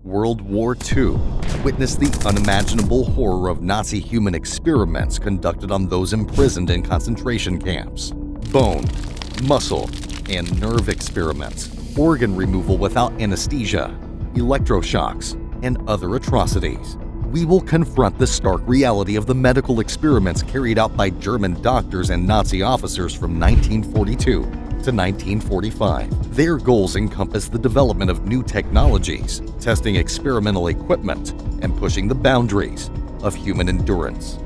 World War II witnessed the unimaginable horror of Nazi human experiments conducted on those imprisoned in concentration camps. Bone, muscle, and nerve experiments, organ removal without anesthesia, electroshocks, and other atrocities. We will confront the stark reality of the medical experiments carried out by German doctors and Nazi officers from 1942 to 1945. Their goals encompass the development of new technologies, testing experimental equipment, and pushing the boundaries of human endurance.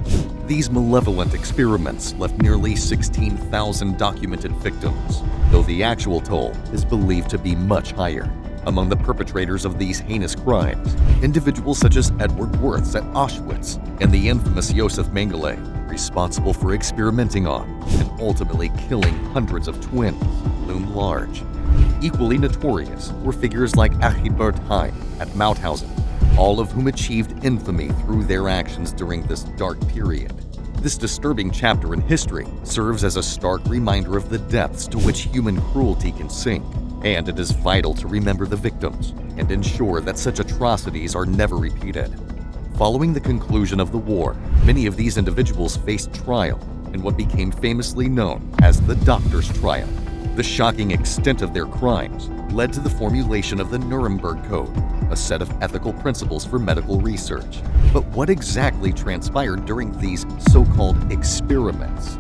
These malevolent experiments left nearly 16,000 documented victims, though the actual toll is believed to be much higher. Among the perpetrators of these heinous crimes, individuals such as Edward Wirths at Auschwitz and the infamous Josef Mengele, responsible for experimenting on and ultimately killing hundreds of twins, loom large. Equally notorious were figures like Achibert Heim at Mauthausen, all of whom achieved infamy through their actions during this dark period. This disturbing chapter in history serves as a stark reminder of the depths to which human cruelty can sink, and it is vital to remember the victims and ensure that such atrocities are never repeated. Following the conclusion of the war, many of these individuals faced trial in what became famously known as the Doctor's Trial. The shocking extent of their crimes led to the formulation of the Nuremberg Code, a set of ethical principles for medical research. But what exactly transpired during these so-called experiments?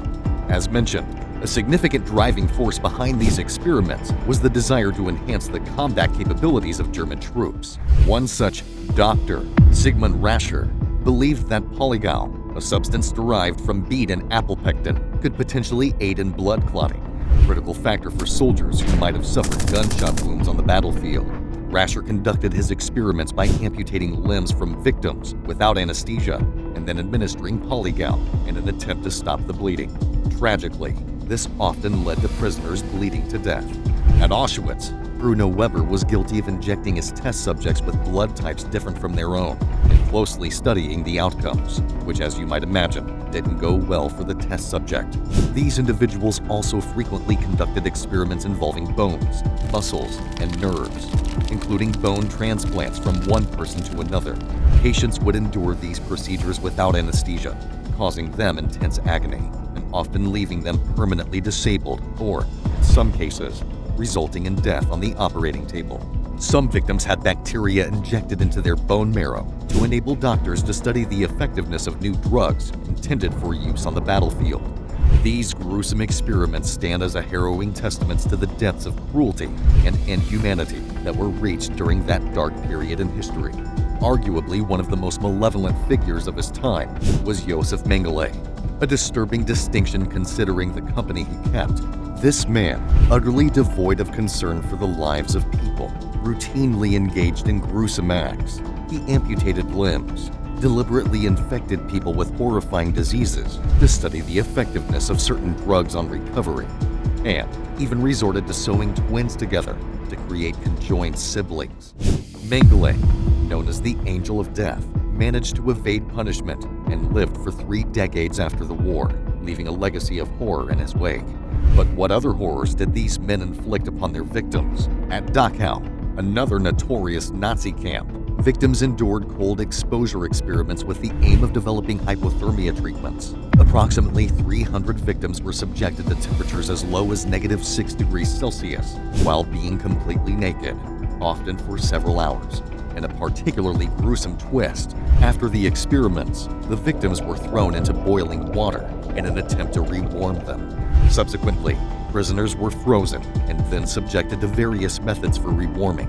As mentioned, a significant driving force behind these experiments was the desire to enhance the combat capabilities of German troops. One such doctor, Sigmund Rascher, believed that polygal, a substance derived from beet and apple pectin, could potentially aid in blood clotting, a critical factor for soldiers who might have suffered gunshot wounds on the battlefield. Rascher conducted his experiments by amputating limbs from victims without anesthesia and then administering polygal in an attempt to stop the bleeding. Tragically, this often led to prisoners bleeding to death. At Auschwitz, Bruno Weber was guilty of injecting his test subjects with blood types different from their own and closely studying the outcomes, which, as you might imagine, didn't go well for the test subject. These individuals also frequently conducted experiments involving bones, muscles, and nerves, including bone transplants from one person to another. Patients would endure these procedures without anesthesia, causing them intense agony and often leaving them permanently disabled or, in some cases, resulting in death on the operating table. Some victims had bacteria injected into their bone marrow to enable doctors to study the effectiveness of new drugs intended for use on the battlefield. These gruesome experiments stand as a harrowing testament to the depths of cruelty and inhumanity that were reached during that dark period in history. Arguably one of the most malevolent figures of his time was Josef Mengele, a disturbing distinction considering the company he kept. This man, utterly devoid of concern for the lives of people, routinely engaged in gruesome acts. He amputated limbs, deliberately infected people with horrifying diseases to study the effectiveness of certain drugs on recovery, and even resorted to sewing twins together to create conjoined siblings. Mengele, known as the Angel of Death, managed to evade punishment and lived for 3 decades after the war, leaving a legacy of horror in his wake. But what other horrors did these men inflict upon their victims? At Dachau, another notorious Nazi camp, victims endured cold exposure experiments with the aim of developing hypothermia treatments. Approximately 300 victims were subjected to temperatures as low as -6 degrees Celsius while being completely naked, often for several hours. In a particularly gruesome twist, after the experiments, the victims were thrown into boiling water in an attempt to rewarm them. Subsequently, prisoners were frozen and then subjected to various methods for rewarming.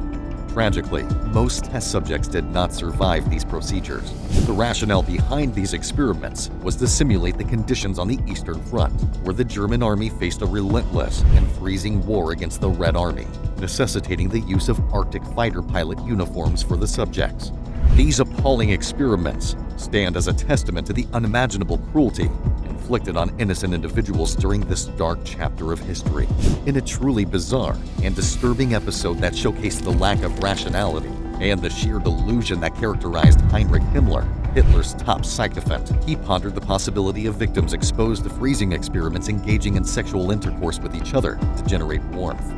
Tragically, most test subjects did not survive these procedures. The rationale behind these experiments was to simulate the conditions on the Eastern Front, where the German army faced a relentless and freezing war against the Red Army, necessitating the use of Arctic fighter pilot uniforms for the subjects. These appalling experiments stand as a testament to the unimaginable cruelty inflicted on innocent individuals during this dark chapter of history. In a truly bizarre and disturbing episode that showcased the lack of rationality and the sheer delusion that characterized Heinrich Himmler, Hitler's top sycophant, he pondered the possibility of victims exposed to freezing experiments engaging in sexual intercourse with each other to generate warmth.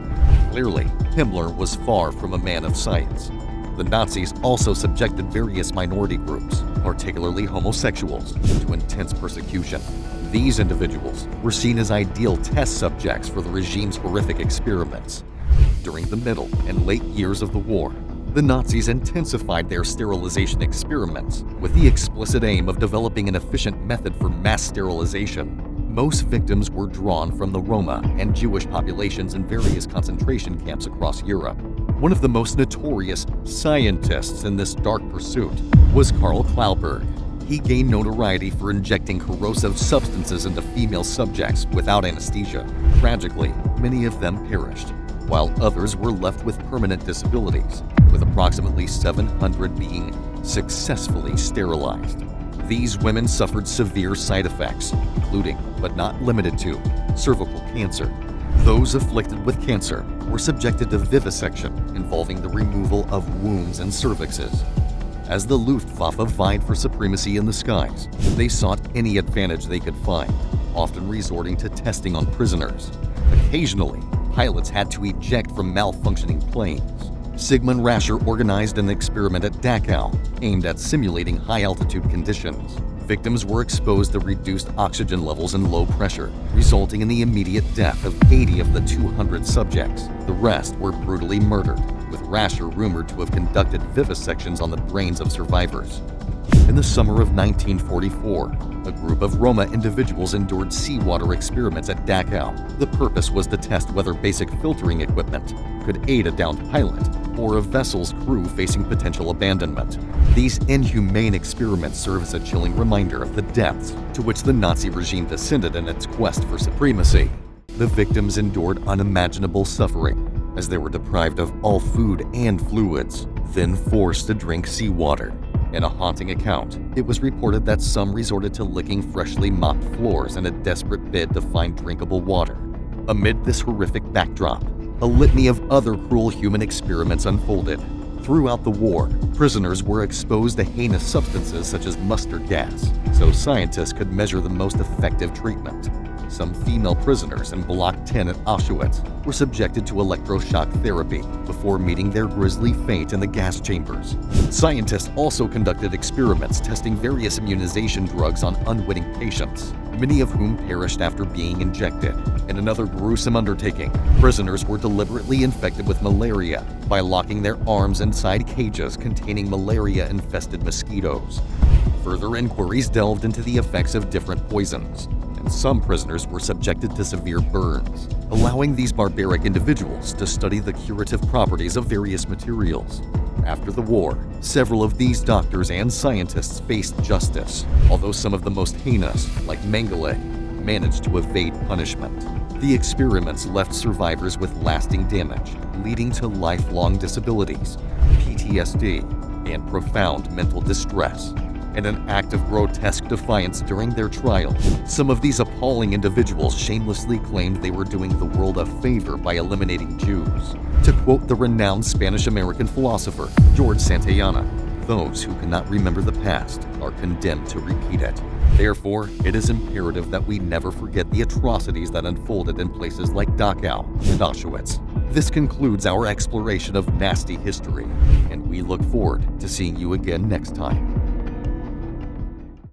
Clearly, Himmler was far from a man of science. The Nazis also subjected various minority groups, particularly homosexuals, to intense persecution. These individuals were seen as ideal test subjects for the regime's horrific experiments. During the middle and late years of the war, the Nazis intensified their sterilization experiments with the explicit aim of developing an efficient method for mass sterilization. Most victims were drawn from the Roma and Jewish populations in various concentration camps across Europe. One of the most notorious scientists in this dark pursuit was Karl Klauberg. He gained notoriety for injecting corrosive substances into female subjects without anesthesia. Tragically, many of them perished, while others were left with permanent disabilities, with approximately 700 being successfully sterilized. These women suffered severe side effects, including, but not limited to, cervical cancer. Those afflicted with cancer were subjected to vivisection, involving the removal of wounds and cervixes. As the Luftwaffe vied for supremacy in the skies, they sought any advantage they could find, often resorting to testing on prisoners. Occasionally, pilots had to eject from malfunctioning planes. Sigmund Rascher organized an experiment at Dachau aimed at simulating high-altitude conditions. Victims were exposed to reduced oxygen levels and low pressure, resulting in the immediate death of 80 of the 200 subjects. The rest were brutally murdered, with Rascher rumored to have conducted vivisections on the brains of survivors. In the summer of 1944, a group of Roma individuals endured seawater experiments at Dachau. The purpose was to test whether basic filtering equipment could aid a downed pilot or a vessel's crew facing potential abandonment. These inhumane experiments serve as a chilling reminder of the depths to which the Nazi regime descended in its quest for supremacy. The victims endured unimaginable suffering as they were deprived of all food and fluids, then forced to drink seawater. In a haunting account, it was reported that some resorted to licking freshly mopped floors in a desperate bid to find drinkable water. Amid this horrific backdrop, a litany of other cruel human experiments unfolded. Throughout the war, prisoners were exposed to heinous substances such as mustard gas, so scientists could measure the most effective treatment. Some female prisoners in Block 10 at Auschwitz were subjected to electroshock therapy before meeting their grisly fate in the gas chambers. Scientists also conducted experiments testing various immunization drugs on unwitting patients, many of whom perished after being injected. In another gruesome undertaking, prisoners were deliberately infected with malaria by locking their arms inside cages containing malaria-infested mosquitoes. Further inquiries delved into the effects of different poisons, and some prisoners were subjected to severe burns, allowing these barbaric individuals to study the curative properties of various materials. After the war, several of these doctors and scientists faced justice, although some of the most heinous, like Mengele, managed to evade punishment. The experiments left survivors with lasting damage, leading to lifelong disabilities, PTSD, and profound mental distress. In an act of grotesque defiance during their trial, some of these appalling individuals shamelessly claimed they were doing the world a favor by eliminating Jews. To quote the renowned Spanish-American philosopher George Santayana, "Those who cannot remember the past are condemned to repeat it." Therefore, it is imperative that we never forget the atrocities that unfolded in places like Dachau and Auschwitz. This concludes our exploration of nasty history, and we look forward to seeing you again next time.